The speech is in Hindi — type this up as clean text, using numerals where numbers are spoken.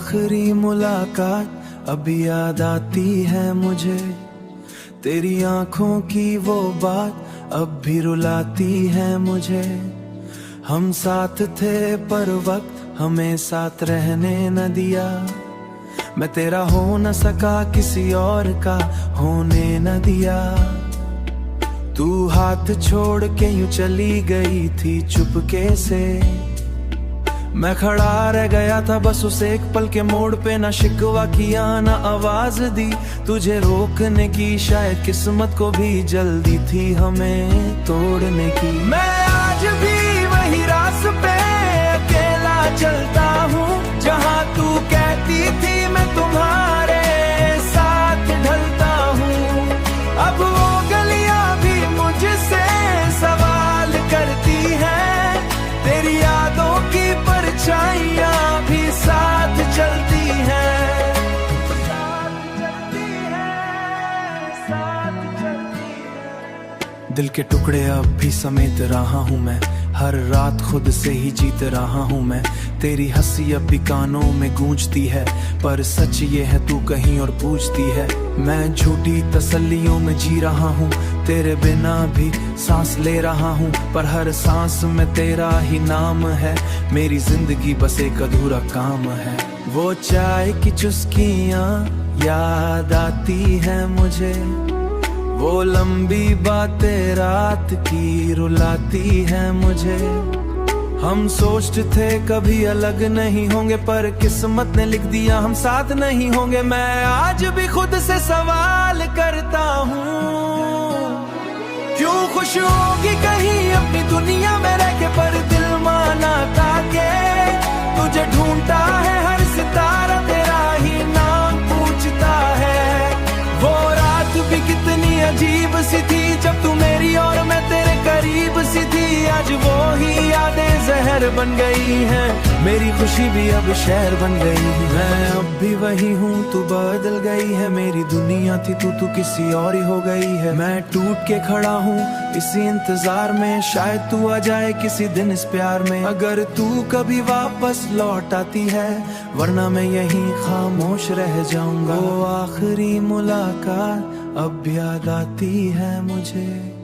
आखिरी मुलाकात अब याद आती है मुझे। तेरी आंखों की वो बात अब भी रुलाती है मुझे। हम साथ थे पर वक्त हमें साथ रहने न दिया। मैं तेरा हो न सका, किसी और का होने न दिया। तू हाथ छोड़ के यूं चली गई थी चुपके से। मैं खड़ा रह गया था बस उस एक पल के मोड़ पे। ना शिकवा किया ना आवाज दी तुझे रोकने की, शायद किस्मत को भी जल्दी थी हमें तोड़ने की। मैं आज भी वही रास्ते अकेला चलता हूँ, जहाँ तू कहती थी मैं तुम्हारे साथ ढलता हूँ। अब वो गलियां भी मुझसे सवाल करती हैं, तेरी यादों की परछाइयां भी साथ चलती हैं। दिल के टुकड़े अब भी समेत रहा हूँ मैं, हर रात खुद से ही जीत रहा हूँ मैं। तेरी हंसी अब भी कानों में गूंजती है, पर सच ये है तू कहीं और पूछती है। मैं झूठी तसल्लियों में जी रहा हूँ, तेरे बिना भी सांस ले रहा हूँ, पर हर सांस में तेरा ही नाम है। मेरी जिंदगी बस एक अधूरा काम है। वो चाय की चुस्कियाँ याद आती है मुझे, वो लंबी बातें रात की रुलाती है मुझे। हम सोचते थे कभी अलग नहीं होंगे, पर किस्मत ने लिख दिया हम साथ नहीं होंगे। मैं आज भी खुद से सवाल करता हूँ, क्यों खुश होगी कहीं अपनी दुनिया में रह के, पर दिल माना था के तुझे ढूंढता है हर सितारा, तेरा ही नाम पूछता है। वो रात भी कितनी अजीब सी थी जब तू मेरी और मैं तेरे करीब सी थी। आज वो ही यादें जहर बन गई हैं, मेरी खुशी भी अब शहर बन गई है। मैं अब भी वही हूँ, तू बदल गई है। मेरी दुनिया थी तू किसी और ही हो गई है। मैं टूट के खड़ा हूँ इसी इंतजार में, शायद तू आ जाए किसी दिन इस प्यार में। अगर तू कभी वापस लौट आती है, वरना मैं यहीं खामोश रह जाऊंगा। वो आखिरी मुलाकात अब याद आती है मुझे।